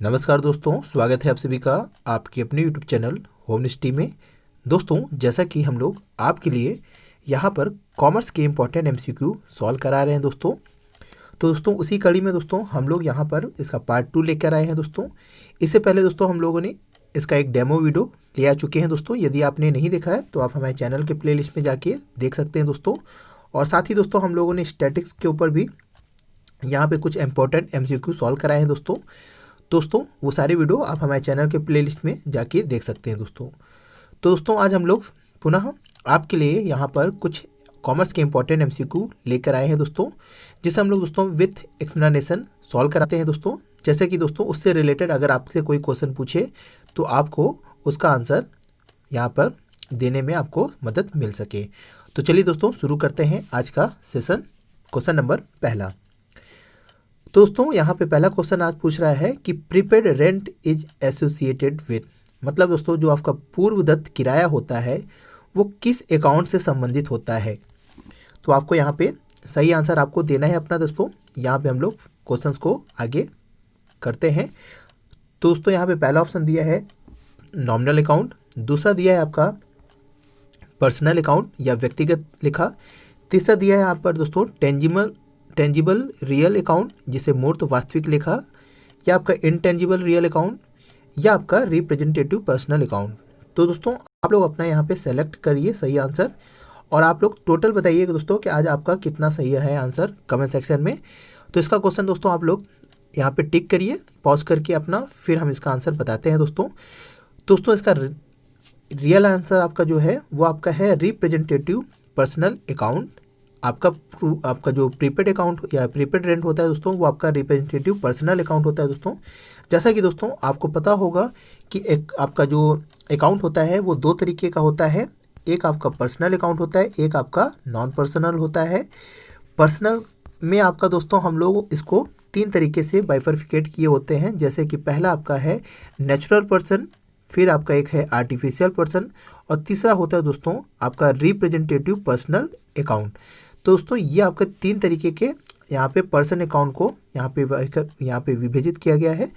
नमस्कार दोस्तों, स्वागत है आप सभी का आपके अपने यूट्यूब चैनल होमनिस्टी में। दोस्तों, जैसा कि हम लोग आपके लिए यहाँ पर कॉमर्स के इम्पोर्टेंट एमसीक्यू सॉल्व करा रहे हैं दोस्तों। तो दोस्तों, उसी कड़ी में दोस्तों हम लोग यहाँ पर इसका पार्ट 2 लेकर आए हैं दोस्तों। इससे पहले दोस्तों हम लोगों ने इसका एक डेमो वीडियो ले आ चुके हैं दोस्तों। यदि आपने नहीं देखा है तो आप हमारे चैनल के प्लेलिस्ट में जाके देख सकते हैं दोस्तों। और साथ ही दोस्तों हम लोगों ने स्टैटिक्स के ऊपर भी यहाँ पे कुछ इंपॉर्टेंट एमसीक्यू सॉल्व कराए हैं दोस्तों। वो सारे वीडियो आप हमारे चैनल के प्लेलिस्ट में जाके देख सकते हैं दोस्तों। तो दोस्तों आज हम लोग पुनः आपके लिए यहाँ पर कुछ कॉमर्स के इंपॉर्टेंट एमसीक्यू लेकर आए हैं दोस्तों, जिसे हम लोग दोस्तों विथ एक्सप्लेनेशन सॉल्व कराते हैं दोस्तों। जैसे कि दोस्तों उससे रिलेटेड अगर आपसे कोई क्वेश्चन पूछे तो आपको उसका आंसर यहाँ पर देने में आपको मदद मिल सके। तो चलिए दोस्तों शुरू करते हैं आज का सेशन। क्वेश्चन नंबर पहला। तो दोस्तों यहाँ पे पहला क्वेश्चन आज पूछ रहा है कि prepaid rent is associated with, मतलब दोस्तों जो आपका पूर्वदत्त किराया होता है वो किस अकाउंट से संबंधित होता है। तो आपको यहाँ पे सही आंसर आपको देना है अपना दोस्तों। यहाँ पे हम लोग क्वेश्चंस को आगे करते हैं। तो दोस्तों यहाँ पे पहला ऑप्शन दिया है नॉमिनल अकाउंट, दूसरा दिया है आपका पर्सनल अकाउंट या व्यक्तिगत लेखा, तीसरा दिया है यहाँ पर दोस्तों टेंजिबल रियल अकाउंट जिसे मूर्त वास्तविक लेखा, या आपका इंटेंजिबल रियल अकाउंट, या आपका रिप्रेजेंटेटिव पर्सनल अकाउंट। तो दोस्तों आप लोग अपना यहाँ पे सेलेक्ट करिए सही आंसर, और आप लोग टोटल बताइएगा दोस्तों कि आज आपका कितना सही है आंसर कमेंट सेक्शन में। तो इसका क्वेश्चन दोस्तों आप लोग यहाँ पे टिक करिए पॉज करके अपना, फिर हम इसका आंसर बताते हैं दोस्तों। इसका रियल आंसर आपका जो है वो आपका है रिप्रेजेंटेटिव पर्सनल अकाउंट। आपका जो प्रीपेड अकाउंट या प्रीपेड रेंट होता है दोस्तों वो आपका रिप्रेजेंटेटिव पर्सनल अकाउंट होता है दोस्तों। जैसा कि दोस्तों आपको पता होगा कि एक आपका जो अकाउंट होता है वो दो तरीके का होता है, एक आपका पर्सनल अकाउंट होता है, एक आपका नॉन पर्सनल होता है। पर्सनल में आपका दोस्तों हम लोग इसको तीन तरीके से बाइफरफिकेट किए होते हैं, जैसे कि पहला आपका है नेचुरल पर्सन, फिर आपका एक है आर्टिफिशियल पर्सन, और तीसरा होता है दोस्तों आपका रिप्रेजेंटेटिव पर्सनल अकाउंट। तो दोस्तों ये आपके तीन तरीके के यहाँ पे पर्सन अकाउंट को यहाँ पे विभाजित किया गया है।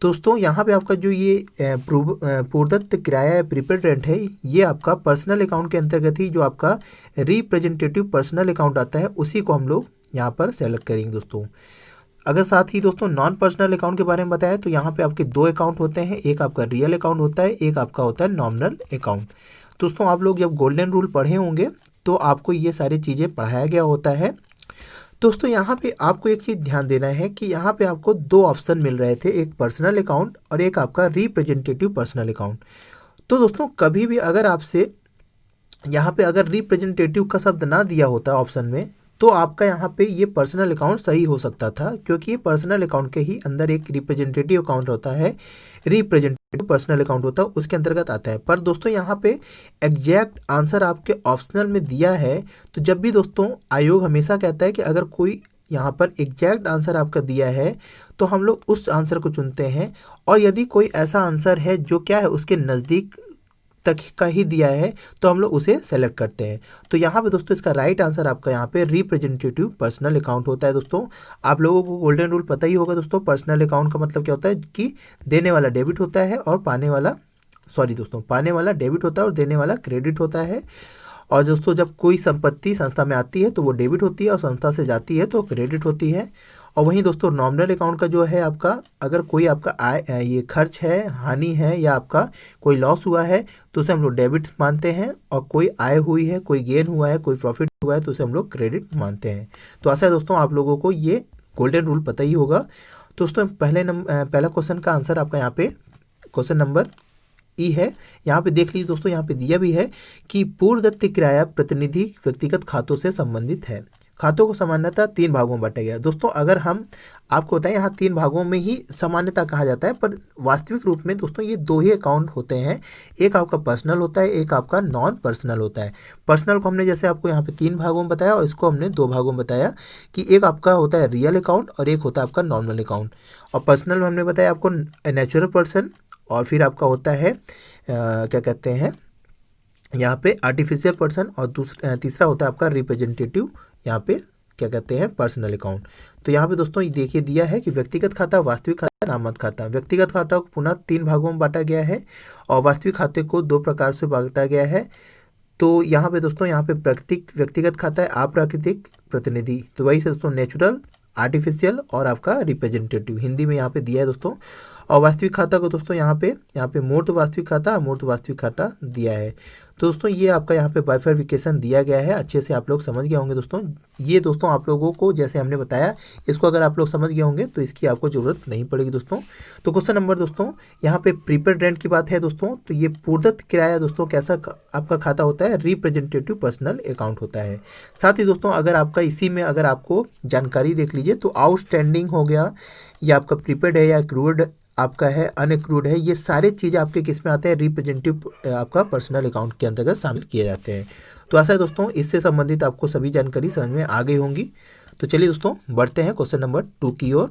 दोस्तों यहाँ पे आपका जो ये पूर्वदत्त किराया या प्रीपेड रेंट है ये आपका पर्सनल अकाउंट के अंतर्गत ही जो आपका रिप्रेजेंटेटिव पर्सनल अकाउंट आता है उसी को हम लोग यहाँ पर सेलेक्ट करेंगे दोस्तों। अगर साथ ही दोस्तों नॉन पर्सनल अकाउंट के बारे में बताया तो यहाँ पे आपके दो अकाउंट होते हैं, एक आपका रियल अकाउंट होता है, एक आपका होता है नॉमिनल अकाउंट। दोस्तों आप लोग जब गोल्डन रूल पढ़े होंगे तो आपको ये सारी चीज़ें पढ़ाया गया होता है। दोस्तों यहाँ पे आपको एक चीज़ ध्यान देना है कि यहाँ पे आपको दो ऑप्शन मिल रहे थे, एक पर्सनल अकाउंट और एक आपका रिप्रेजेंटेटिव पर्सनल अकाउंट। तो दोस्तों कभी भी अगर आपसे यहाँ पे अगर रिप्रेजेंटेटिव का शब्द ना दिया होता ऑप्शन में तो आपका यहाँ पे ये पर्सनल अकाउंट सही हो सकता था, क्योंकि ये पर्सनल अकाउंट के ही अंदर एक रिप्रेजेंटेटिव अकाउंट होता है, रिप्रेजेंटेटिव पर्सनल अकाउंट होता है, उसके अंतर्गत आता है। पर दोस्तों यहाँ पे एग्जैक्ट आंसर आपके ऑप्शनल में दिया है, तो जब भी दोस्तों आयोग हमेशा कहता है कि अगर कोई यहाँ पर एग्जैक्ट आंसर आपका दिया है तो हम लोग उस आंसर को चुनते हैं, और यदि कोई ऐसा आंसर है जो क्या है उसके नज़दीक तक का ही दिया है तो हम लोग उसे सेलेक्ट करते हैं। तो यहाँ पे दोस्तों इसका राइट आंसर आपका यहाँ पे रिप्रेजेंटेटिव पर्सनल अकाउंट होता है दोस्तों। आप लोगों को गोल्डन रूल पता ही होगा दोस्तों, पर्सनल अकाउंट का मतलब क्या होता है कि देने वाला डेबिट होता है और पाने वाला डेबिट होता है और देने वाला क्रेडिट होता है। और दोस्तों जब कोई संपत्ति संस्था में आती है तो वो डेबिट होती है और संस्था से जाती है तो क्रेडिट होती है। और वहीं दोस्तों नॉमिनल अकाउंट का जो है आपका, अगर कोई आपका आय ये खर्च है, हानि है, या आपका कोई लॉस हुआ है तो उसे हम लोग डेबिट मानते हैं, और कोई आय हुई है, कोई गेन हुआ है, कोई प्रॉफिट हुआ है तो उसे हम लोग क्रेडिट मानते हैं। तो ऐसा है दोस्तों आप लोगों को ये गोल्डन रूल पता ही होगा। दोस्तों पहला क्वेश्चन का आंसर आपका यहाँ पे क्वेश्चन नंबर ई है। यहाँ पे देख लीजिए दोस्तों, यहाँ पे दिया भी है कि पूर्वदत्त किराया प्रतिनिधि व्यक्तिगत खातों से संबंधित है। खातों को सामान्यतः तीन भागों में बांटा गया। दोस्तों अगर हम आपको बताएं यहाँ तीन भागों में ही सामान्यतः कहा जाता है, पर वास्तविक रूप में दोस्तों ये दो ही अकाउंट होते हैं, एक आपका पर्सनल होता है, एक आपका नॉन पर्सनल होता है। पर्सनल को हमने जैसे आपको यहाँ पे तीन भागों में बताया और इसको हमने दो भागों में बताया कि एक आपका होता है रियल अकाउंट और एक होता है आपका नॉर्मल अकाउंट। और पर्सनल में हमने बताया आपको नेचुरल पर्सन, और फिर आपका होता है क्या कहते हैं यहाँ पे आर्टिफिशियल पर्सन, और तीसरा होता है आपका रिप्रेजेंटेटिव यहाँ पे क्या कहते हैं, पर्सनल अकाउंट। तो यहाँ पे दोस्तों ये देखिए दिया है कि व्यक्तिगत खाता, वास्तविक खाता, नाममात्र खाता। व्यक्तिगत खाता को पुनः 3 भागों में बांटा गया है और वास्तविक खाते को 2 प्रकार से बांटा गया है। तो यहाँ पे दोस्तों यहाँ पे प्राकृतिक व्यक्तिगत खाता है, अप्राकृतिक प्रतिनिधि। तो वही से दोस्तों नेचुरल, आर्टिफिशियल और आपका रिप्रेजेंटेटिव हिंदी में यहाँ पे दिया है दोस्तों। और वास्तविक खाता को दोस्तों यहाँ पे मूर्त वास्तविक खाता, अमूर्त वास्तविक खाता दिया है। तो दोस्तों ये आपका यहाँ पे बाइफर्फिकेशन दिया गया है, अच्छे से आप लोग समझ गए होंगे दोस्तों। ये दोस्तों आप लोगों को जैसे हमने बताया, इसको अगर आप लोग समझ गए होंगे तो इसकी आपको ज़रूरत नहीं पड़ेगी दोस्तों। तो क्वेश्चन नंबर दोस्तों यहाँ पे प्रीपेड रेंट की बात है दोस्तों। तो ये पूर्वदत्त किराया दोस्तों कैसा आपका खाता होता है, रिप्रेजेंटेटिव पर्सनल अकाउंट होता है। साथ ही दोस्तों अगर आपका इसी में अगर आपको जानकारी देख लीजिए तो आउटस्टैंडिंग हो गया, या आपका प्रीपेड है या एक्रूड आपका है, अनएक्रूड है, ये सारे चीज़ आपके किस में आते हैं, रिप्रेजेंटेटिव आपका पर्सनल अकाउंट के अंतर्गत शामिल किए जाते हैं। तो ऐसा है दोस्तों, इससे संबंधित आपको सभी जानकारी समझ में आ गई होंगी। तो चलिए दोस्तों बढ़ते हैं क्वेश्चन नंबर 2 की ओर।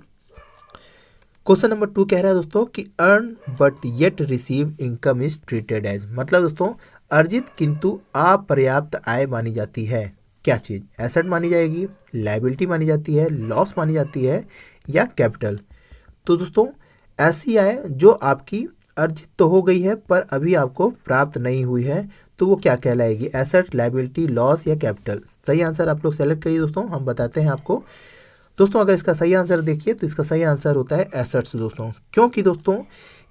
क्वेश्चन नंबर 2 कह रहा है दोस्तों कि earn but yet receive income is treated as, मतलब दोस्तों अर्जित किंतु अपर्याप्त आय मानी जाती है। क्या चीज़, एसेट मानी जाएगी, लायबिलिटी मानी जाती है, लॉस मानी जाती है या कैपिटल। तो दोस्तों ऐसी आय जो आपकी अर्जित तो हो गई है पर अभी आपको प्राप्त नहीं हुई है, तो वो क्या कहलाएगी, एसेट, लायबिलिटी, लॉस या कैपिटल। सही आंसर आप लोग सेलेक्ट करिए दोस्तों, हम बताते हैं आपको। दोस्तों अगर इसका सही आंसर देखिए तो इसका सही आंसर होता है एसेट्स दोस्तों। क्योंकि दोस्तों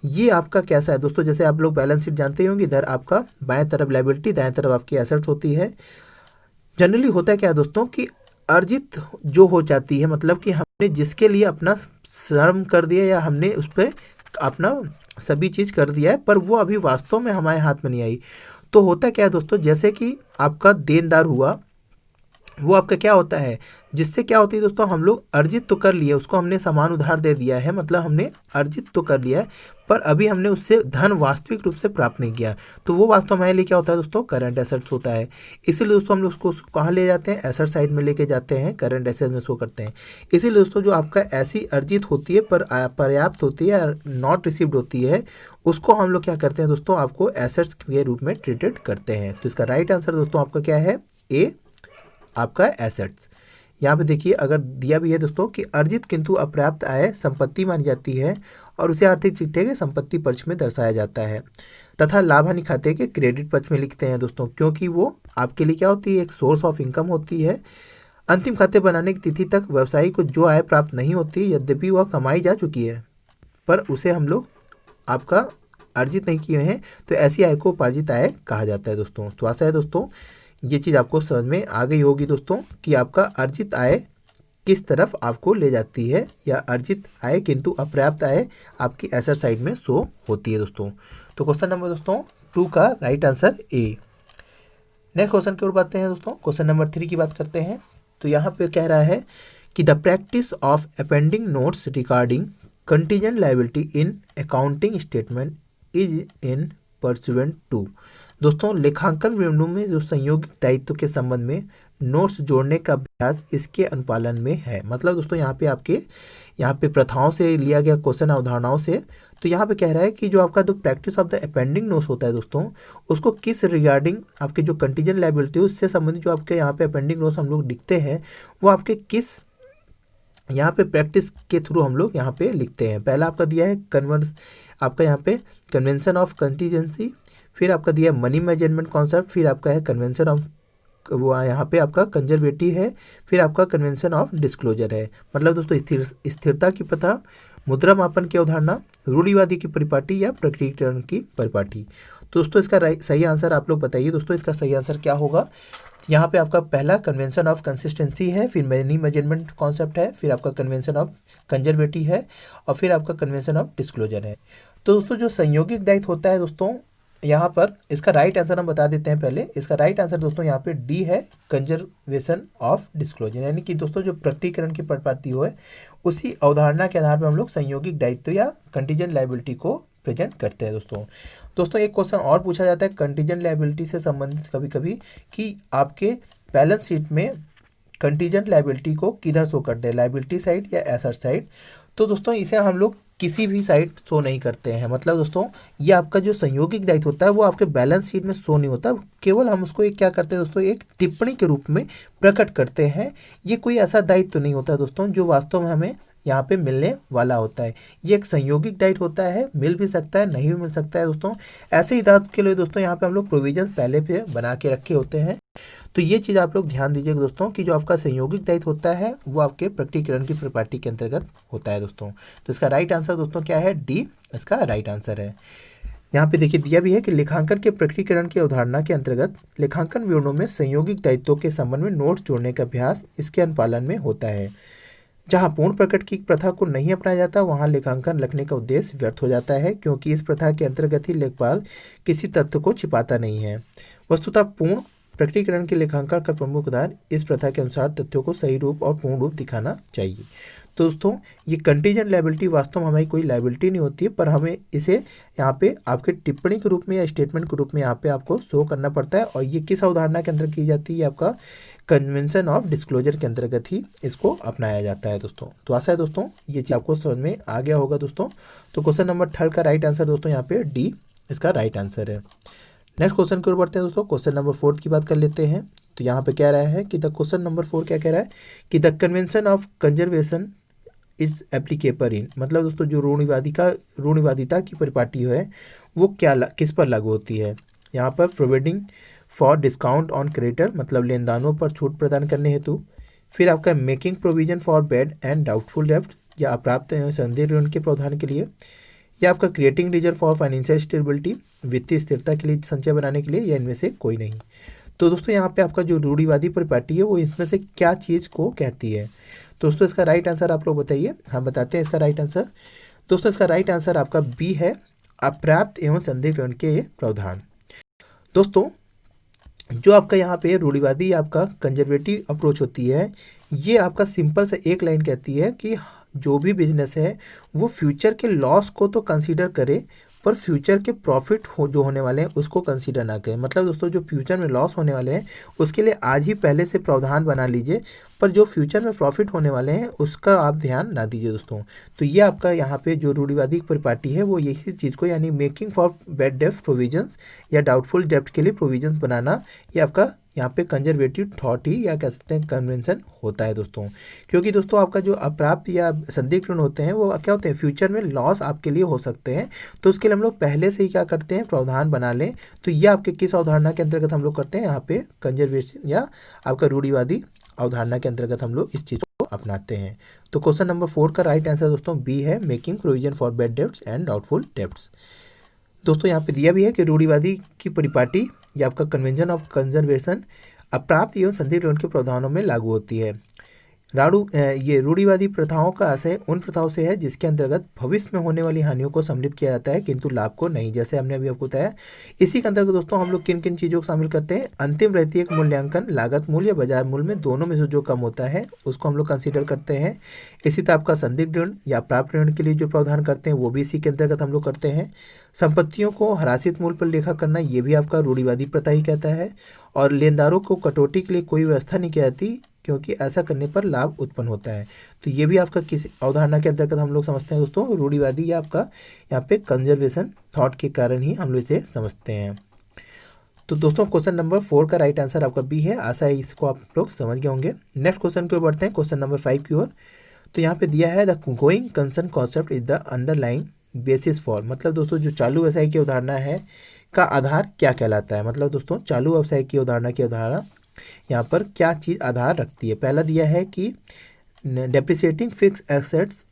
ये आपका कैसा है दोस्तों, जैसे आप लोग बैलेंस शीट जानते होंगे, इधर आपका बाएं तरफ लायबिलिटी, दाएं तरफ आपकी एसेट्स होती है। जनरली होता है क्या दोस्तों कि अर्जित जो हो जाती है, मतलब कि हमने जिसके लिए अपना श्रम कर दिया या हमने उस पर अपना सभी चीज़ कर दिया है, पर वो अभी वास्तव में हमारे हाथ में नहीं आई। तो होता क्या है दोस्तों, जैसे कि आपका देनदार हुआ, वो आपका क्या होता है, जिससे क्या होती है दोस्तों, हम लोग अर्जित तो कर लिए, उसको हमने सामान उधार दे दिया है, मतलब हमने अर्जित तो कर लिया है, पर अभी हमने उससे धन वास्तविक रूप से प्राप्त नहीं किया। तो वो वास्तव हमारे लिए क्या होता है दोस्तों, करंट एसेट्स होता है। इसीलिए दोस्तों हम लोग उसको कहाँ ले जाते हैं, एसेट साइड में लेके जाते हैं, करंट एसेट्स में शो करते हैं। इसीलिए दोस्तों जो आपका ऐसी अर्जित होती है पर पर्याप्त होती है, नॉट रिसीव्ड होती है, उसको हम लोग क्या करते हैं दोस्तों, आपको एसेट्स के रूप में ट्रीटेड करते हैं। तो इसका राइट आंसर दोस्तों आपका क्या है, ए आपका एसेट्स। यहाँ पे देखिए अगर दिया भी है दोस्तों कि अर्जित किंतु अपर्याप्त आय संपत्ति मानी जाती है और उसे आर्थिक चिट्ठे के संपत्ति पक्ष में दर्शाया जाता है तथा लाभ हानि खाते के क्रेडिट पक्ष में लिखते हैं दोस्तों, क्योंकि वो आपके लिए क्या होती है, एक सोर्स ऑफ इनकम होती है। अंतिम खाते बनाने की तिथि तक व्यवसायी को जो आय प्राप्त नहीं होती, यद्यपि वह कमाई जा चुकी है, पर उसे हम लोग आपका अर्जित नहीं किए हैं, तो ऐसी आय को उपार्जित आय कहा जाता है दोस्तों। तो आशा है दोस्तों ये चीज़ आपको समझ में आ गई होगी दोस्तों कि आपका अर्जित आय किस तरफ आपको ले जाती है, या अर्जित आय किंतु अपर्याप्त आय आपकी एसेट साइड में शो होती है दोस्तों। तो क्वेश्चन नंबर दोस्तों 2 का right answer A. Next question की ओर बढ़ते हैं दोस्तों, क्वेश्चन नंबर 3 की बात करते हैं। तो यहाँ पे कह रहा है कि the practice of appending notes regarding contingent liability in accounting statement is in pursuant to. दोस्तों लेखांकन विवरणों में जो संयोगिक दायित्व के संबंध में नोट्स जोड़ने का अभ्यास इसके अनुपालन में है। मतलब दोस्तों यहाँ पे प्रथाओं से लिया गया क्वेश्चन, अवधारणाओं से। तो यहाँ पे कह रहा है कि जो आपका जो practice of the appending notes होता है दोस्तों, उसको किस रिगार्डिंग आपके जो कंटीजेंट लायबिलिटी है उससे संबंधित जो आपके यहाँ पे अपेंडिंग नोट्स हम लोग लिखते हैं, वो आपके किस यहाँ पे प्रैक्टिस के थ्रू हम लोग यहाँ पे लिखते हैं। पहला आपका दिया है आपका यहाँ पे कन्वेंशन ऑफ कंटीजेंसी, फिर आपका दिया है मनी मैनेजमेंट कॉन्सेप्ट, फिर आपका है कन्वेंशन ऑफ वो यहाँ पे आपका कंजर्वेटिव है, फिर आपका कन्वेंशन ऑफ डिस्क्लोजर है। मतलब दोस्तों स्थिरता की प्रथा, मुद्रा मापन की अवधारणा, रूढ़िवादी की परिपाटी या प्रकटीकरण की परिपाटी। तो दोस्तों इसका सही आंसर आप लोग बताइए दोस्तों, इसका सही आंसर क्या होगा। यहाँ पे आपका पहला कन्वेंशन ऑफ कंसिस्टेंसी है, फिर मनी मेजरमेंट कॉन्सेप्ट है, फिर आपका कन्वेंशन ऑफ कंजर्वेटिव है और फिर आपका कन्वेंशन ऑफ डिस्क्लोजर है। तो दोस्तों जो संयोगिक दायित्व होता है दोस्तों, यहाँ पर इसका राइट आंसर हम बता देते हैं पहले। इसका राइट आंसर दोस्तों यहाँ पे डी है, कंजर्वेशन ऑफ डिस्क्लोजर, यानी कि दोस्तों जो प्रकटीकरण की परिपाटी हो है उसी अवधारणा के आधार पर हम लोग संयोगिक दायित्व या कंटीजेंट लायबिलिटी को प्रेजेंट करते हैं दोस्तों एक क्वेश्चन और पूछा जाता है कंटीजेंट लायबिलिटी से संबंधित कभी कभी, कि आपके बैलेंस शीट में कंटीजेंट लायबिलिटी को किधर शो करते हैं, लायबिलिटी साइड या एसेट साइड। तो दोस्तों इसे हम लोग किसी भी साइड शो नहीं करते हैं। मतलब दोस्तों ये आपका जो संयोगिक दायित्व होता है वो आपके बैलेंस शीट में शो नहीं होता, केवल हम उसको एक क्या करते हैं दोस्तों, एक टिप्पणी के रूप में प्रकट करते हैं। ये कोई ऐसा दायित्व नहीं होता दोस्तों जो वास्तव में हमें यहाँ पे मिलने वाला होता है। ये एक संयोगिक दायित्व होता है, मिल भी सकता है, नहीं भी मिल सकता है दोस्तों। ऐसे ही दायित्व के लिए दोस्तों यहाँ पे हम लोग प्रोविजंस पहले पे बना के रखे होते हैं। तो ये चीज़ आप लोग ध्यान दीजिएगा दोस्तों कि जो आपका संयोगिक दायित्व होता है वो आपके प्रकटीकरण की परिपाटी के अंतर्गत होता है दोस्तों। तो इसका राइट आंसर दोस्तों क्या है, डी इसका राइट आंसर है। यहाँ पे देखिए दिया भी है कि लेखांकन के प्रकटीकरण की अवधारणा के अंतर्गत लेखांकन विवरणों में संयोगिक दायित्वों के संबंध में नोट्स जोड़ने का अभ्यास इसके अनुपालन में होता है। जहाँ पूर्ण प्रकट की प्रथा को नहीं अपनाया जाता वहाँ लेखांकन लिखने का उद्देश्य व्यर्थ हो जाता है, क्योंकि इस प्रथा के अंतर्गत ही लेखपाल किसी तथ्य को छिपाता नहीं है। वस्तुतः पूर्ण प्रकटीकरण के लेखांकन का प्रमुख आधार इस प्रथा के अनुसार तथ्यों को सही रूप और पूर्ण रूप दिखाना चाहिए। तो दोस्तों ये कंटीजेंट लायबिलिटी वास्तव में हमारी कोई लायबिलिटी नहीं होती है, पर हमें इसे यहाँ पे आपके टिप्पणी के रूप में या स्टेटमेंट के रूप में यहाँ पे आपको शो करना पड़ता है। और ये किस अवधारणा के अंदर की जाती है, आपका कन्वेंशन ऑफ डिस्क्लोजर के अंतर्गत ही इसको अपनाया जाता है दोस्तों। तो आशा है दोस्तों ये चीज़ आपको समझ में आ गया होगा दोस्तों। तो क्वेश्चन नंबर 3 का राइट आंसर दोस्तों यहाँ पे डी इसका राइट आंसर है। नेक्स्ट क्वेश्चन की ओर बढ़ते हैं दोस्तों। क्वेश्चन नंबर 4 की बात कर लेते हैं। तो यहाँ पे कह रहा है कि द क्वेश्चन नंबर 4 क्या कह रहा है कि the convention of conservation is applicable in, मतलब दोस्तों जो रूढ़िवादिता की परिपाटी है वो किस पर लागू होती है। यहाँ पर providing for discount on creditor, मतलब लेनदारों पर छूट प्रदान करने हेतु। फिर आपका making provision for bad and doubtful डेब्ट, या अप्राप्त संदिग्ध ऋण के प्रावधान के लिए। या आपका creating reserve for financial stability, वित्तीय स्थिरता के लिए संचय बनाने के लिए, या इनमें से कोई नहीं। तो दोस्तों यहाँ पे आपका जो रूढ़िवादी परिपाटी है वो इसमें से क्या चीज़ को कहती है। दोस्तों इसका राइट आंसर आप लोग बताइए। हम बताते हैं इसका राइट आंसर। दोस्तों इसका राइट आंसर आपका बी है, अप्राप्त एवं संदिग्ध ऋण के प्रावधान। दोस्तों जो आपका यहाँ पे रूढ़िवादी आपका कंजर्वेटिव अप्रोच होती है, ये आपका सिंपल सा एक लाइन कहती है कि जो भी बिजनेस है वो फ्यूचर के लॉस को तो कंसीडर करे, पर फ्यूचर के प्रॉफिट जो होने वाले हैं उसको कंसीडर ना करें। मतलब दोस्तों जो फ्यूचर में लॉस होने वाले हैं उसके लिए आज ही पहले से प्रावधान बना लीजिए, पर जो फ्यूचर में प्रॉफिट होने वाले हैं उसका आप ध्यान ना दीजिए दोस्तों। तो ये आपका यहाँ पे जो रूढ़िवादी परिपाटी है वो इसी चीज़ को, यानी मेकिंग फॉर बैड डेब्ट प्रोविजंस या डाउटफुल डेब्ट के लिए प्रोविजंस बनाना, ये आपका यहाँ पे कंजर्वेटिव थॉट ही या कह सकते हैं कन्वेंशन होता है दोस्तों। क्योंकि दोस्तों आपका जो अप्राप्त या संदिग्ध ऋण होते हैं वो क्या होते हैं, फ्यूचर में लॉस आपके लिए हो सकते हैं। तो उसके लिए हम लोग पहले से ही क्या करते हैं, प्रावधान बना लें। तो ये आपके किस अवधारणा के अंतर्गत हम लोग करते हैं, यहाँ पे कंजर्वेशन या आपका रूढ़िवादी अवधारणा के अंतर्गत हम लोग इस चीज़ को अपनाते हैं। तो क्वेश्चन नंबर 4 का राइट आंसर दोस्तों बी है, making provision for bad debts and doubtful debts. दोस्तों यहाँ पे दिया भी है कि रूढ़िवादी की परिपाटी या आपका कन्वेंशन ऑफ कंजर्वेशन अप्राप्त एवं संदिग्ध ऋण के प्रावधानों में लागू होती है। ये रूढ़िवादी प्रथाओं का आशय उन प्रथाओं से है जिसके अंतर्गत भविष्य में होने वाली हानियों को सम्मिलित किया जाता है किंतु लाभ को नहीं, जैसे हमने अभी आपको बताया। इसी के अंतर्गत दोस्तों हम लोग किन किन चीज़ों को शामिल करते हैं, अंतिम रहती मूल्यांकन, लागत मूल्य या बाजार मूल्य में दोनों में से जो कम होता है उसको हम लोग कंसिडर करते हैं। इसी तरह आपका संदिग्ध ऋण या प्राप्त ऋण के लिए जो प्रावधान करते हैं वो भी इसी के अंतर्गत हम लोग करते हैं। संपत्तियों को ह्रासित मूल्य पर लेखा करना, ये भी आपका रूढ़िवादी प्रथा ही कहता है। और लेनदारों को कटौती के लिए कोई व्यवस्था नहीं की जाती, क्योंकि ऐसा करने पर लाभ उत्पन्न होता है। तो ये भी आपका किस अवधारणा के अंतर्गत हम लोग समझते हैं दोस्तों, रूढ़िवादी या आपका यहाँ पे कंजर्वेशन थॉट के कारण ही हम लोग इसे समझते हैं। तो दोस्तों क्वेश्चन नंबर 4 का राइट आंसर आपका बी है। आशा है इसको आप लोग समझ गए होंगे। नेक्स्ट क्वेश्चन की ओर बढ़ते हैं, क्वेश्चन नंबर 5 की ओर। तो यहाँ पे दिया है the going concern concept is the underlying basis for, मतलब दोस्तों जो चालू व्यवसाय की अवधारणा है का आधार क्या कहलाता है। मतलब दोस्तों चालू व्यवसाय की अवधारणा की अवधारणा यहाँ पर क्या चीज़ आधार रखती है। पहला दिया है कि depreciating fix assets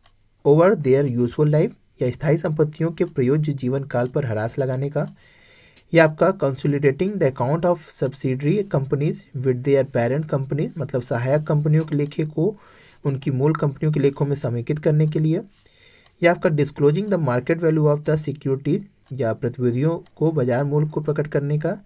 over their useful life, या स्थायी संपत्तियों के प्रयोज्य जीवन काल पर ह्रास लगाने का। यह आपका consolidating the account of subsidiary companies with their parent companies, मतलब सहायक कंपनियों के लेखे को उनकी मूल कंपनियों के लेखों में समेकित करने के लिए। यह आपका disclosing the market value of the securities, या प्रतिभूतियों को बाजार मूल्य को प्रकट करने का।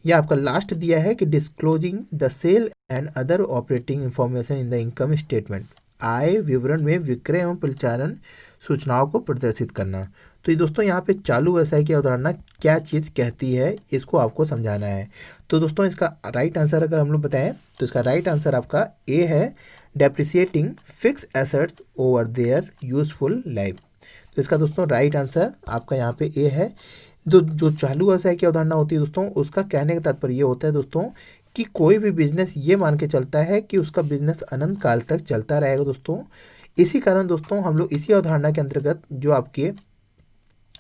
यह आपका लास्ट दिया है कि disclosing the sale and other operating information in the income statement, आय विवरण में विक्रय एवं परिचालन सूचनाओं को प्रदर्शित करना। तो ये दोस्तों यहाँ पे चालू व्यवसाय की अवधारणा क्या चीज़ कहती है इसको आपको समझाना है। तो दोस्तों इसका राइट आंसर अगर हम लोग बताएं तो इसका राइट आंसर आपका ए है, depreciating fix assets over their useful life. तो इसका दोस्तों राइट आंसर आपका यहाँ पे ए है। जो चालू व्यवसाय की अवधारणा होती है दोस्तों, उसका कहने का तात्पर्य ये होता है दोस्तों कि कोई भी बिजनेस ये मान के चलता है कि उसका बिजनेस अनंत काल तक चलता रहेगा दोस्तों। इसी कारण दोस्तों हम लोग इसी अवधारणा के अंतर्गत जो आपके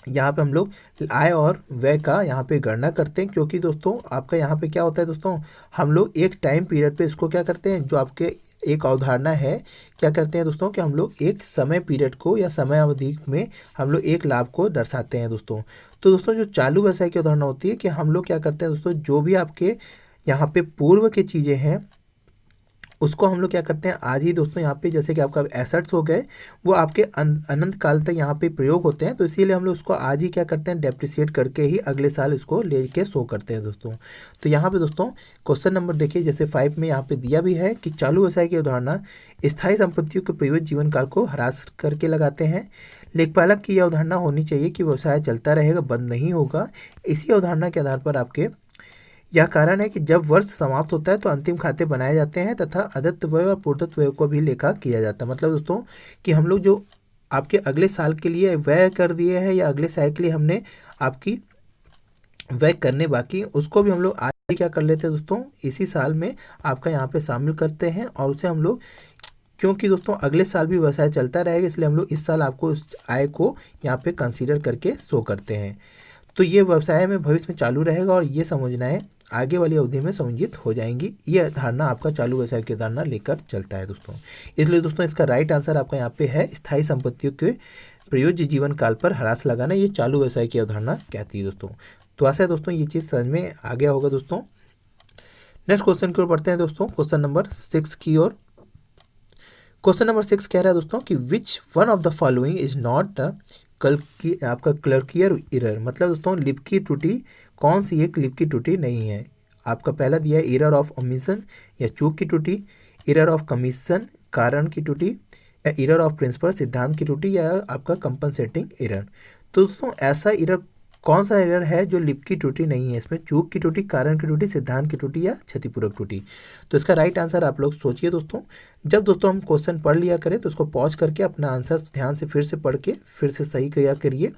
यहाँ पे हम लोग आय और व्यय का यहाँ पे गणना करते हैं, क्योंकि दोस्तों आपका यहाँ पे क्या होता है दोस्तों, हम लोग एक टाइम पीरियड पे इसको क्या करते हैं, जो आपके एक अवधारणा है, क्या करते हैं दोस्तों कि हम लोग एक समय पीरियड को या समय अवधि में हम लोग एक लाभ को दर्शाते हैं दोस्तों। तो दोस्तों जो चालू व्यवसाय की अवधारणा होती है कि हम लोग क्या करते हैं दोस्तों, जो भी आपके यहाँ पे पूर्व की चीज़ें हैं उसको हम लोग क्या करते हैं आज ही दोस्तों यहाँ पे, जैसे कि आपका एसेट्स हो गए वो आपके अनंत काल तक यहाँ पे प्रयोग होते हैं, तो इसीलिए हम लोग उसको आज ही क्या करते हैं डेप्रिसिएट करके ही अगले साल इसको लेके शो करते हैं दोस्तों। तो यहाँ पे दोस्तों क्वेश्चन नंबर देखिए, जैसे 5 में यहाँ पे दिया भी है कि चालू व्यवसाय की अवधारणा स्थायी संपत्तियों के प्रयोज्य जीवन काल को ह्रास करके लगाते हैं। लेखपालक की यह अवधारणा होनी चाहिए कि व्यवसाय चलता रहेगा, बंद नहीं होगा। इसी अवधारणा के आधार पर आपके यह कारण है कि जब वर्ष समाप्त होता है तो अंतिम खाते बनाए जाते हैं तथा अदत्त व्यय और पूर्तत्व व्यय को भी लेखा किया जाता है। मतलब दोस्तों कि हम लोग जो आपके अगले साल के लिए व्यय कर दिए हैं या अगले साल के लिए हमने आपकी व्यय करने बाकी, उसको भी हम लोग आज क्या कर लेते हैं दोस्तों, इसी साल में आपका यहाँ पे शामिल करते हैं और उसे हम लोग, क्योंकि दोस्तों अगले साल भी व्यवसाय चलता रहेगा इसलिए हम लोग इस साल आपको उस आय को यहाँ पे कंसीडर करके शो करते हैं। तो ये व्यवसाय में भविष्य में चालू रहेगा और ये समझनाएं आगे वाली अवधि में समंजित हो जाएंगी। ये धारणा आपका चालू व्यवसाय की धारणा लेकर चलता है दोस्तों। इसलिए दोस्तों इसका राइट आंसर आपका यहाँ पे है स्थायी संपत्तियों के प्रयोज्य जीवन काल पर ह्रास लगाना, ये चालू व्यवसाय की अवधारणा कहती है दोस्तों। तो आशा है दोस्तों ये चीज़ समझ में आ गया होगा दोस्तों। नेक्स्ट क्वेश्चन की ओर बढ़ते हैं दोस्तों, क्वेश्चन नंबर 6 की ओर। क्वेश्चन नंबर 6 कह रहा है दोस्तों कि which one of the following is not कल की आपका क्लर्कियर एरर। मतलब दोस्तों लिप की त्रुटि कौन सी एक लिप की त्रुटि नहीं है। आपका पहला दिया है एरर ऑफ ओमिशन या चूक की त्रुटि, एरर ऑफ कमीशन कारण की त्रुटि, या एरर ऑफ प्रिंसिपल सिद्धांत की त्रुटि, या आपका कंपनसेटिंग एरर। तो दोस्तों ऐसा एरर कौन सा एरर है जो लिप की त्रुटि नहीं है, इसमें चूक की त्रुटि, कारण की त्रुटि, सिद्धांत की त्रुटि या क्षतिपूरक त्रुटि। तो इसका राइट आंसर आप लोग सोचिए दोस्तों। जब दोस्तों हम क्वेश्चन पढ़ लिया करें तो उसको पॉज करके अपना आंसर ध्यान से फिर से पढ़ के फिर से सही किया करिए।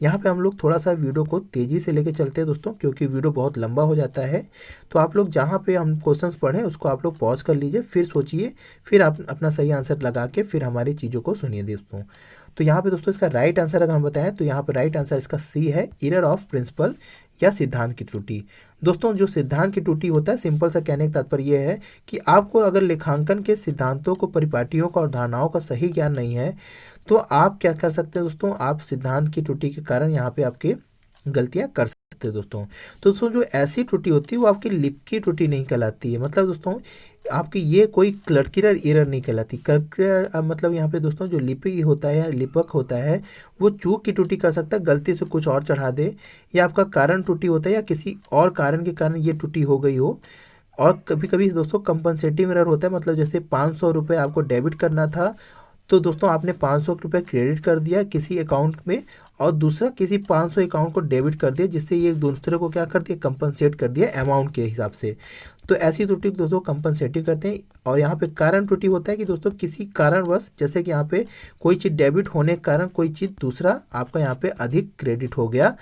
यहाँ पे हम लोग थोड़ा सा वीडियो को तेज़ी से लेके चलते हैं दोस्तों, क्योंकि वीडियो बहुत लंबा हो जाता है। तो आप लोग जहाँ पे हम क्वेश्चन पढ़ें उसको आप लोग पॉज कर लीजिए, फिर सोचिए, फिर आप अपना सही आंसर लगा के फिर हमारी चीज़ों को सुनिए दोस्तों। तो यहाँ पे दोस्तों इसका राइट आंसर अगर हम बताएं तो यहाँ पे राइट आंसर इसका सी है, एरर ऑफ प्रिंसिपल या सिद्धांत की त्रुटि। दोस्तों जो सिद्धांत की त्रुटि होता है, सिंपल सा कहने का तात्पर्य यह है कि आपको अगर लेखांकन के सिद्धांतों को, परिपाटियों का और धारणाओं का सही ज्ञान नहीं है तो आप क्या कर सकते हैं दोस्तों, आप सिद्धांत की त्रुटि के कारण यहाँ पे आपके गलतियाँ कर सकते हैं दोस्तों। तो दोस्तों जो ऐसी त्रुटि होती है वो आपकी लिप की त्रुटि नहीं कहलाती है। मतलब दोस्तों आपकी ये कोई क्लर्कियर एरर नहीं कहलाती। क्लर्कियर मतलब यहाँ पे दोस्तों जो लिपि होता है या लिपक होता है वो चूक की त्रुटि कर सकता है, गलती से कुछ और चढ़ा दे, या आपका कारण त्रुटि होता है या किसी और कारण के कारण ये त्रुटि हो गई हो। और कभी कभी दोस्तों कंपनसेटिव एरर होता है, मतलब जैसे 500 रुपये आपको डेबिट करना था तो दोस्तों आपने 500 रुपये क्रेडिट कर दिया किसी अकाउंट में और दूसरा किसी 500 अकाउंट को डेबिट कर दिया, जिससे ये दूसरे को क्या कर दिया, कंपनसेट कर दिया अमाउंट के हिसाब से। तो ऐसी त्रुटि दोस्तों कंपनसेटिव करते हैं। और यहाँ पे कारण त्रुटि होता है कि दोस्तों किसी कारणवश, जैसे कि यहाँ पे कोई चीज़ डेबिट होने के कारण कोई चीज़ दूसरा आपका यहाँ पे अधिक क्रेडिट हो गया,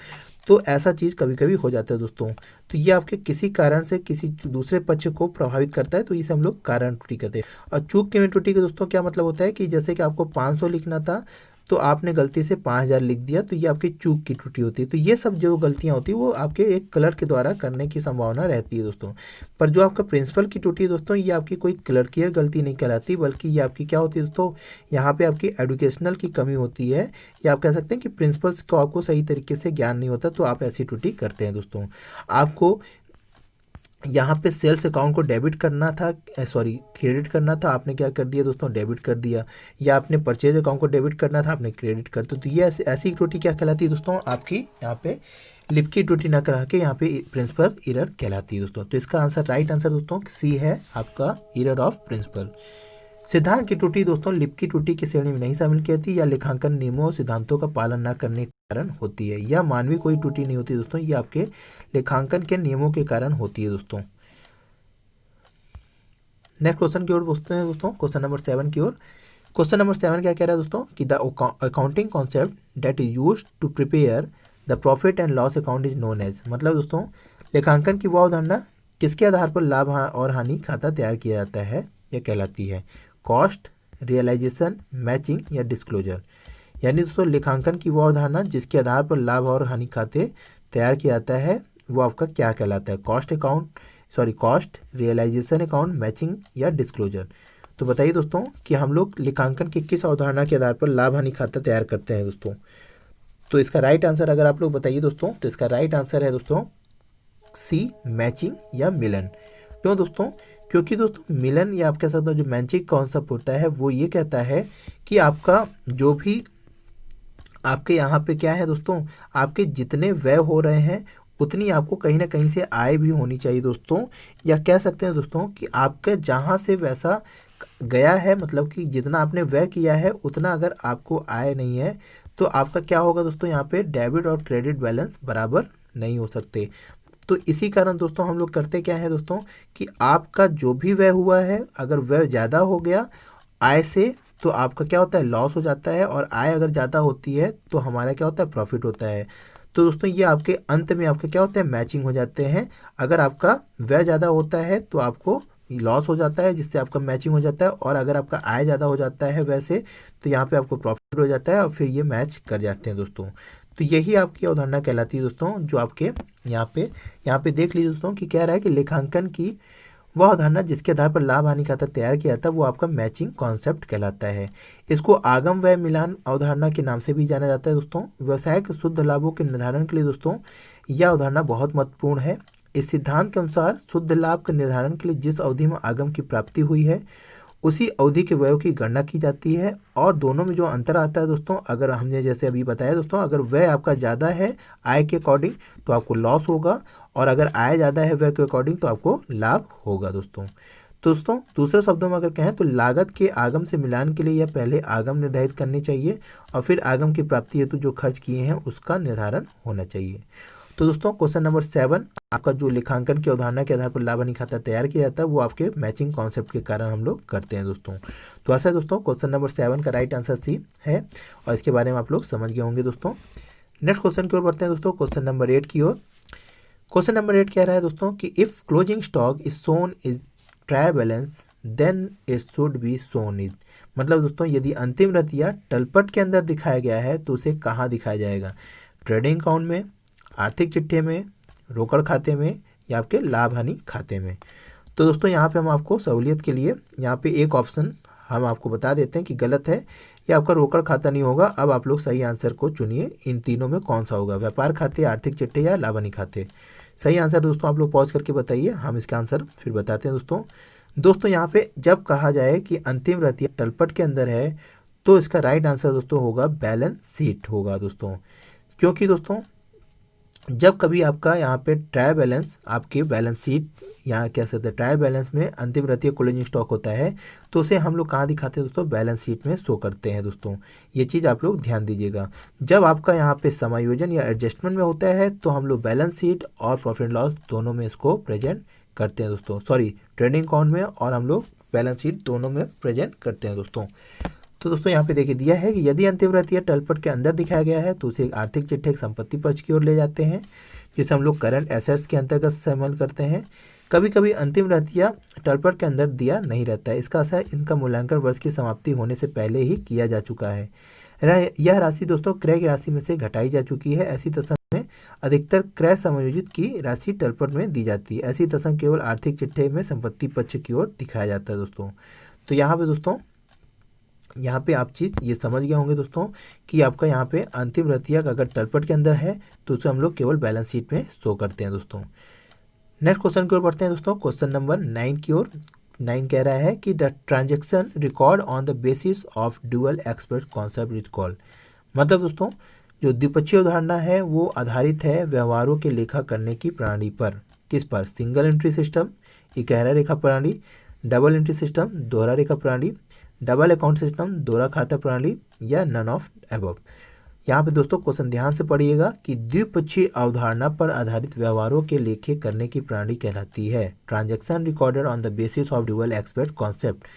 तो ऐसा चीज़ कभी कभी हो जाता है दोस्तों। तो ये आपके किसी कारण से किसी दूसरे पक्ष को प्रभावित करता है, तो इसे हम लोग कारण त्रुटि कहते हैं। और चूक की त्रुटि के दोस्तों क्या मतलब होता है कि जैसे कि आपको 500 लिखना था तो आपने गलती से 5000 लिख दिया, तो ये आपकी चूक की त्रुटि होती है। तो ये सब जो गलतियाँ होती है वो आपके एक क्लर्क के द्वारा करने की संभावना रहती है दोस्तों। पर जो आपका प्रिंसिपल की त्रुटि है दोस्तों, ये आपकी कोई क्लर्कियर गलती नहीं कहलाती, बल्कि ये आपकी क्या होती है दोस्तों, यहाँ पे आपकी एजुकेशनल की कमी होती है, या आप कह सकते हैं कि प्रिंसिपल्स को आपको सही तरीके से ज्ञान नहीं होता, तो आप ऐसी त्रुटि करते हैं दोस्तों। आपको यहाँ पे सेल्स अकाउंट को डेबिट करना था, सॉरी क्रेडिट करना था, आपने क्या कर दिया दोस्तों, डेबिट कर दिया। या आपने परचेज अकाउंट को डेबिट करना था, आपने क्रेडिट कर दिया। तो ये ऐसी त्रुटि क्या कहलाती है दोस्तों, आपकी यहाँ पे लिप की त्रुटि ना करा के यहाँ पे प्रिंसिपल एरर कहलाती है दोस्तों। तो इसका आंसर राइट आंसर दोस्तों सी है आपका, एरर ऑफ प्रिंसिपल। सिद्धांत की त्रुटि दोस्तों लिप की त्रुटि की श्रेणी में नहीं शामिल की जाती, या लेखांकन नियमों और सिद्धांतों का पालन न करने के कारण होती है। यह मानवीय कोई त्रुटि नहीं होती दोस्तों, ये आपके लेखांकन के नियमों के कारण होती है दोस्तों। नेक्स्ट क्वेश्चन की ओर पूछते हैं दोस्तों, क्वेश्चन नंबर 7 की ओर। क्वेश्चन नंबर 7 क्या कह रहा है दोस्तों कि the accounting concept that is used to prepare the profit and loss account is known as. मतलब दोस्तों लेखांकन की वह अवधारणा किसके आधार पर लाभ और हानि खाता तैयार किया जाता है, यह कहलाती है कॉस्ट, रियलाइजेशन, मैचिंग या डिस्क्लोजर। यानी दोस्तों लेखांकन की वो अवधारणा जिसके आधार पर लाभ और हानि खाते तैयार किया जाता है वो आपका क्या कहलाता है, कॉस्ट, रियलाइजेशन अकाउंट, मैचिंग या डिस्क्लोजर। तो बताइए दोस्तों कि हम लोग लेखांकन की किस अवधारणा के आधार पर लाभ हानि खाता तैयार करते हैं दोस्तों। तो इसका राइट आंसर अगर आप लोग बताइए दोस्तों, तो इसका राइट आंसर है दोस्तों सी, मैचिंग या मिलन। क्यों दोस्तों? क्योंकि दोस्तों मिलन या आप कह सकते हो जो मैचिंग कॉन्सेप्ट होता है वो ये कहता है कि आपका जो भी आपके यहाँ पे क्या है दोस्तों, आपके जितने व्यय हो रहे हैं उतनी आपको कहीं ना कहीं से आय भी होनी चाहिए दोस्तों। या कह सकते हैं दोस्तों कि आपके जहाँ से वैसा गया है, मतलब कि जितना आपने व्यय किया है उतना अगर आपको आय नहीं है तो आपका क्या होगा दोस्तों, यहाँ पे डेबिट और क्रेडिट बैलेंस बराबर नहीं हो सकते। तो इसी कारण दोस्तों हम लोग करते क्या है दोस्तों कि आपका जो भी व्यय हुआ है अगर व्यय ज़्यादा हो गया आय से तो आपका क्या होता है, लॉस हो जाता है, और आय अगर ज़्यादा होती है तो हमारा क्या होता है, प्रॉफिट होता है। तो दोस्तों ये आपके अंत में आपके क्या होता है, मैचिंग हो जाते हैं। अगर आपका व्यय ज़्यादा होता है तो आपको लॉस हो जाता है जिससे आपका मैचिंग हो जाता है, और अगर आपका आय ज़्यादा हो जाता है वैसे तो यहाँ पे आपको प्रॉफिट हो जाता है और फिर ये मैच कर जाते हैं दोस्तों। तो यही आपकी अवधारणा कहलाती है दोस्तों, जो आपके यहाँ पे देख लीजिए दोस्तों कि कह रहा है कि लेखांकन की वह अवधारणा जिसके आधार पर लाभ हानि खाता तैयार किया जाता है वो आपका मैचिंग कॉन्सेप्ट कहलाता है। इसको आगम व्यय मिलान अवधारणा के नाम से भी जाना जाता है दोस्तों। व्यवसायिक शुद्ध लाभों के निर्धारण के लिए दोस्तों यह अवधारणा बहुत महत्वपूर्ण है। इस सिद्धांत के अनुसार शुद्ध लाभ के निर्धारण के लिए जिस अवधि में आगम की प्राप्ति हुई है उसी अवधि के व्ययों की गणना की जाती है, और दोनों में जो अंतर आता है दोस्तों, अगर हमने जैसे अभी बताया दोस्तों, अगर व्यय आपका ज़्यादा है आय के अकॉर्डिंग तो आपको लॉस होगा, और अगर आय ज़्यादा है व्यय के अकॉर्डिंग तो आपको लाभ होगा दोस्तों। तो दोस्तों दूसरे शब्दों में अगर कहें तो लागत के आगम से मिलान के लिए यह पहले आगम निर्धारित करने चाहिए और फिर आगम की प्राप्ति हेतु जो खर्च किए हैं उसका निर्धारण होना चाहिए। तो दोस्तों क्वेश्चन नंबर 7 आपका जो लेखांकन की अवधारणा के आधार पर लाभ हानि खाता तैयार किया जाता है वो आपके मैचिंग कॉन्सेप्ट के कारण हम लोग करते हैं दोस्तों। तो ऐसा है दोस्तों क्वेश्चन नंबर 7 का राइट आंसर सी है, और इसके बारे में आप लोग समझ गए होंगे दोस्तों। नेक्स्ट क्वेश्चन की ओर बढ़ते हैं दोस्तों, क्वेश्चन नंबर 8 की ओर। क्वेश्चन नंबर 8 कह रहा है दोस्तों कि if closing stock is shown is trial balance then it should be shown is. मतलब दोस्तों यदि अंतिम रतिया तलपट के अंदर दिखाया गया है तो उसे कहाँ दिखाया जाएगा, ट्रेडिंग अकाउंट में, आर्थिक चिट्ठे में, रोकड़ खाते में या आपके लाभ हानि खाते में। तो दोस्तों यहाँ पे हम आपको सहूलियत के लिए यहाँ पे एक ऑप्शन हम आपको बता देते हैं कि गलत है, ये आपका रोकड़ खाता नहीं होगा। अब आप लोग सही आंसर को चुनिए, इन तीनों में कौन सा होगा, व्यापार खाते, आर्थिक चिट्ठे या लाभ हानि खाते। सही आंसर दोस्तों आप लोग पॉज करके बताइए, हम इसका आंसर फिर बताते हैं दोस्तों यहाँ पे जब कहा जाए कि अंतिम रतिया तलपट के अंदर है तो इसका राइट आंसर दोस्तों होगा बैलेंस शीट होगा दोस्तों। क्योंकि दोस्तों जब कभी आपका यहाँ पे ट्रायल बैलेंस आपके बैलेंस शीट यहाँ कह सकते हैं ट्रायल बैलेंस में अंतिम रतिया क्लोजिंग स्टॉक होता है तो उसे हम लोग कहाँ दिखाते हैं दोस्तों, बैलेंस शीट में शो करते हैं दोस्तों। ये चीज़ आप लोग ध्यान दीजिएगा। जब आपका यहाँ पे समायोजन या एडजस्टमेंट में होता है तो हम लोग बैलेंस शीट और प्रॉफिट लॉस दोनों में इसको प्रेजेंट करते हैं दोस्तों, सॉरी ट्रेडिंग अकाउंट में और हम लोग बैलेंस शीट दोनों में प्रेजेंट करते हैं दोस्तों। तो दोस्तों यहाँ पे देखिए दिया है कि यदि अंतिम रतिया तलपट के अंदर दिखाया गया है तो उसे एक आर्थिक चिट्ठे एक संपत्ति पक्ष की ओर ले जाते हैं जिसे हम लोग करंट एसेट्स के अंतर्गत शामिल करते हैं। कभी कभी अंतिम रतिया तलपट के अंदर दिया नहीं रहता है, इसका असर इनका मूल्यांकन वर्ष की समाप्ति होने से पहले ही किया जा चुका है। यह राशि दोस्तों क्रय की राशि में से घटाई जा चुकी है। ऐसी दशा में अधिकतर क्रय समायोजित की राशि तलपट में दी जाती है। ऐसी दशा केवल आर्थिक चिट्ठे में संपत्ति पक्ष की ओर दिखाया जाता है दोस्तों। तो यहाँ पे दोस्तों यहाँ पे आप चीज़ ये समझ गए होंगे दोस्तों कि आपका यहाँ पे अंतिम रतिया अगर तलपट के अंदर है तो उसे हम लोग केवल बैलेंस शीट में शो करते हैं दोस्तों। नेक्स्ट क्वेश्चन की ओर बढ़ते हैं दोस्तों, क्वेश्चन नंबर 9 की ओर। 9 कह रहा है कि the transaction record on the basis of dual expert concept is called. मतलब दोस्तों जो द्विपक्षीय अवधारणा है वो आधारित है व्यवहारों के लेखा करने की प्रणाली पर। किस पर, सिंगल एंट्री सिस्टम, इकहरा रेखा प्रणाली, डबल एंट्री सिस्टम, दोहरा रेखा प्रणाली, डबल अकाउंट सिस्टम, दोहरा खाता प्रणाली या नन ऑफ अबव। यहाँ पे दोस्तों क्वेश्चन ध्यान से पढ़िएगा कि द्विपक्षीय अवधारणा पर आधारित व्यवहारों के लेखे करने की प्रणाली कहलाती है transaction recorded on the basis of dual expert concept.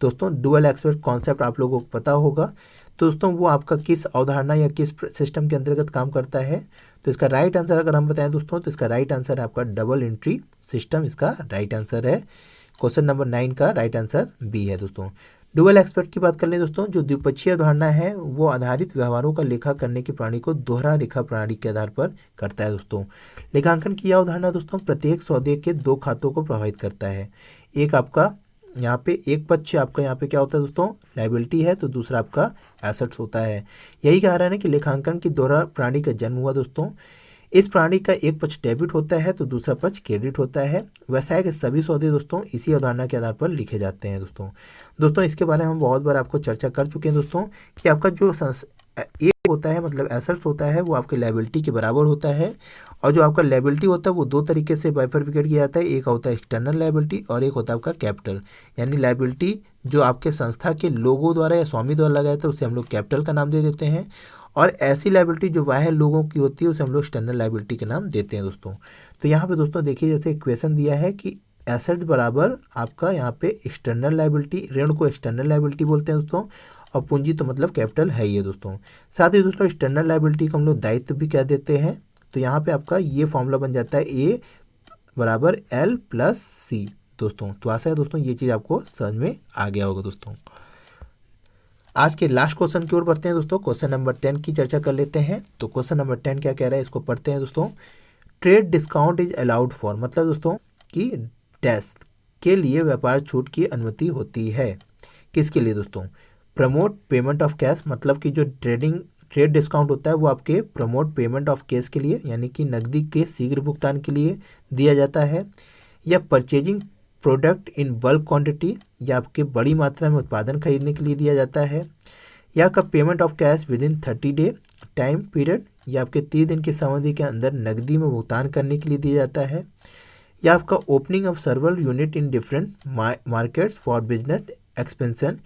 दोस्तों डुअल एक्सपेक्ट कॉन्सेप्ट आप लोगों को पता होगा। तो दोस्तों वो आपका किस अवधारणा या किस सिस्टम के अंतर्गत काम करता है, तो इसका राइट आंसर अगर हम बताएं दोस्तों तो इसका राइट आंसर है आपका डबल एंट्री सिस्टम, इसका राइट आंसर है। क्वेश्चन नंबर 9 का राइट आंसर बी है दोस्तों। डुअल एक्सपेक्ट की बात कर लें दोस्तों, जो द्विपक्षीय अवधारणा है वो आधारित व्यवहारों का लेखा करने की प्रणाली को दोहरा रेखा प्रणाली के आधार पर करता है दोस्तों। लेखांकन की यह अवधारणा दोस्तों प्रत्येक सौदे के 2 खातों को प्रभावित करता है। एक आपका यहाँ पे एक पक्ष आपका यहाँ पे क्या होता है दोस्तों, लायबिलिटी है, तो दूसरा आपका एसेट्स होता है। यही कारण है कि लेखांकन की दोहरा प्रणाली का जन्म हुआ दोस्तों। इस प्रणाली का एक पक्ष डेबिट होता है तो दूसरा पक्ष क्रेडिट होता है। व्यवसाय के सभी सौदे दोस्तों इसी अवधारणा के आधार पर लिखे जाते हैं दोस्तों इसके बारे में हम बहुत बार आपको चर्चा कर चुके हैं दोस्तों कि आपका जो एक होता है मतलब एसेट्स होता है वो आपके लायबिलिटी के बराबर होता है, और जो आपका लायबिलिटी होता है वो 2 तरीके से बाइफरफिकेट किया जाता है। एक होता है एक्सटर्नल लायबिलिटी और एक होता है आपका कैपिटल, यानी लायबिलिटी जो आपके संस्था के लोगों द्वारा या स्वामी द्वारा लगाया जाता है उसे हम लोग कैपिटल का नाम दे देते हैं, और ऐसी लायबिलिटी जो बाहर लोगों की होती है उसे हम लोग एक्सटर्नल लायबिलिटी के नाम देते हैं दोस्तों। तो यहाँ पे दोस्तों देखिए जैसे क्वेश्चन दिया है कि एसेट बराबर आपका यहाँ पे एक्सटर्नल लायबिलिटी, ऋण को एक्सटर्नल लायबिलिटी बोलते हैं दोस्तों, और पूंजी तो मतलब कैपिटल है ही है दोस्तों। साथ ही दोस्तों एक्सटर्नल लायबिलिटी को हम लोग दायित्व भी कह देते हैं। तो यहाँ पे आपका ये फॉर्मूला बन जाता है ए बराबर एल प्लस सी दोस्तों। तो आशा है दोस्तों ये चीज़ आपको समझ में आ गया होगा दोस्तों। आज के लास्ट क्वेश्चन की ओर बढ़ते हैं दोस्तों। क्वेश्चन नंबर 10 की चर्चा कर लेते हैं। तो क्वेश्चन नंबर 10 क्या कह रहा है, इसको पढ़ते हैं दोस्तों। Trade discount is allowed for, मतलब दोस्तों कि डैश के लिए व्यापार छूट की अनुमति होती है। किसके लिए दोस्तों, प्रमोट पेमेंट ऑफ कैश, मतलब कि जो ट्रेड डिस्काउंट होता है वो आपके प्रमोट पेमेंट ऑफ कैश के लिए यानी कि नकदी के शीघ्र भुगतान के लिए दिया जाता है, या purchasing product in bulk quantity, या आपके बड़ी मात्रा में उत्पादन खरीदने के लिए दिया जाता है, या आपका payment of cash with in 30 day time period, या आपके 30 दिन की अवधि के अंदर नकदी में भुगतान करने के लिए दिया जाता है, या आपका opening of सर्वल unit in different markets for business expansion,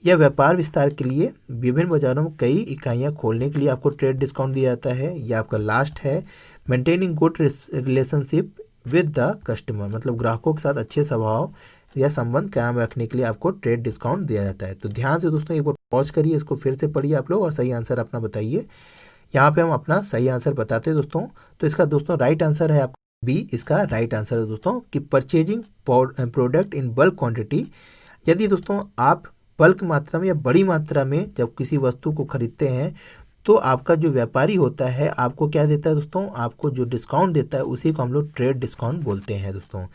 या व्यापार विस्तार के लिए विभिन्न बाजारों में कई इकाइयाँ खोलने के लिए आपको ट्रेड डिस्काउंट दिया जाता है, या आपका लास्ट है maintaining good relationship with the customer, मतलब ग्राहकों के साथ अच्छे स्वभाव या संबंध कायम रखने के लिए आपको ट्रेड डिस्काउंट दिया जाता है। तो ध्यान से दोस्तों एक बार पॉज करिए, इसको फिर से पढ़िए आप लोग और सही आंसर अपना बताइए। यहाँ पे हम अपना सही आंसर बताते हैं दोस्तों। तो इसका दोस्तों राइट आंसर है आपका बी, इसका राइट आंसर है दोस्तों कि purchasing product in bulk quantity. यदि दोस्तों आप बल्क मात्रा में या बड़ी मात्रा में जब किसी वस्तु को खरीदते हैं तो आपका जो व्यापारी होता है आपको क्या देता है दोस्तों, आपको जो डिस्काउंट देता है उसी को हम लोग ट्रेड डिस्काउंट बोलते हैं दोस्तों।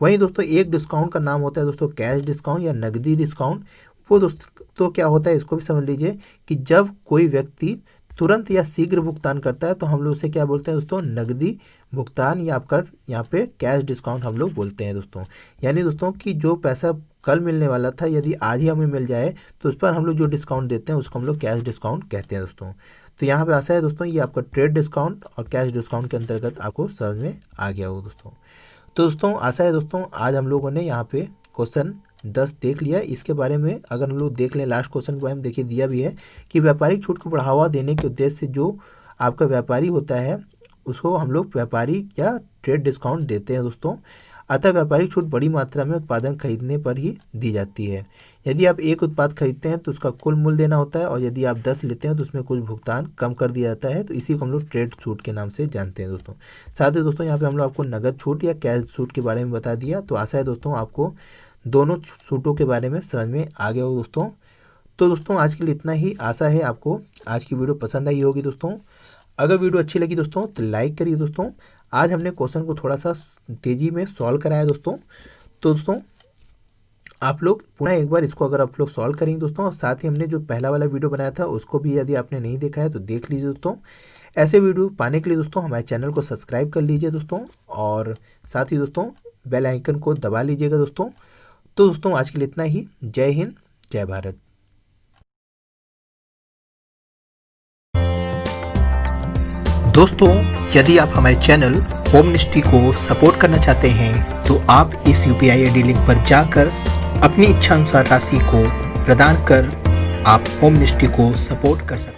वहीं दोस्तों एक डिस्काउंट का नाम होता है दोस्तों कैश डिस्काउंट या नकदी डिस्काउंट। वो दोस्तों क्या होता है इसको भी समझ लीजिए कि जब कोई व्यक्ति तुरंत या शीघ्र भुगतान करता है तो हम लोग उसे क्या बोलते हैं दोस्तों, नकदी भुगतान, या आपका यहाँ पे कैश डिस्काउंट हम लोग बोलते हैं दोस्तों। यानी दोस्तों कि जो पैसा कल मिलने वाला था यदि आज ही हमें मिल जाए तो उस पर हम लोग जो डिस्काउंट देते हैं उसको हम लोग कैश डिस्काउंट कहते हैं दोस्तों। तो यहाँ पे आशा है दोस्तों ये आपका ट्रेड डिस्काउंट और कैश डिस्काउंट के अंतर्गत आपको समझ में आ गया होगा दोस्तों। तो दोस्तों आशा है दोस्तों आज हम लोगों ने यहाँ पे क्वेश्चन 10 देख लिया। इसके बारे में अगर हम लोग देख लें लास्ट क्वेश्चन को हम देखिए दिया भी है कि व्यापारिक छूट को बढ़ावा देने के उद्देश्य से जो आपका व्यापारी होता है उसको हम लोग व्यापारी या ट्रेड डिस्काउंट देते हैं दोस्तों। अतः व्यापारिक छूट बड़ी मात्रा में उत्पादन खरीदने पर ही दी जाती है। यदि आप एक उत्पाद खरीदते हैं तो उसका कुल मूल्य देना होता है, और यदि आप 10 लेते हैं तो उसमें कुछ भुगतान कम कर दिया जाता है। तो इसी को हम लोग ट्रेड छूट के नाम से जानते हैं दोस्तों। साथ ही दोस्तों यहाँ पे हम लोग आपको नगद छूट या कैश छूट के बारे में बता दिया। तो आशा है दोस्तों आपको दोनों छूटों के बारे में समझ में आ गया हो दोस्तों। तो दोस्तों आज के लिए इतना ही। आशा है आपको आज की वीडियो पसंद आई होगी दोस्तों। अगर वीडियो अच्छी लगी दोस्तों तो लाइक करिए दोस्तों। आज हमने क्वेश्चन को थोड़ा सा तेज़ी में सॉल्व कराया दोस्तों। तो दोस्तों आप लोग पुनः एक बार इसको अगर आप लोग सॉल्व करेंगे दोस्तों, और साथ ही हमने जो पहला वाला वीडियो बनाया था उसको भी यदि आपने नहीं देखा है तो देख लीजिए दोस्तों। ऐसे वीडियो पाने के लिए दोस्तों हमारे चैनल को सब्सक्राइब कर लीजिए दोस्तों, और साथ ही दोस्तों बेल आइकन को दबा लीजिएगा दोस्तों। तो दोस्तों आज के लिए इतना ही। जय हिंद, जय भारत। दोस्तों यदि आप हमारे चैनल होम मिनिस्ट्री को सपोर्ट करना चाहते हैं तो आप इस UPI ID लिंक पर जाकर अपनी इच्छा अनुसार राशि को प्रदान कर आप होम मिनिस्ट्री को सपोर्ट कर सकते हैं।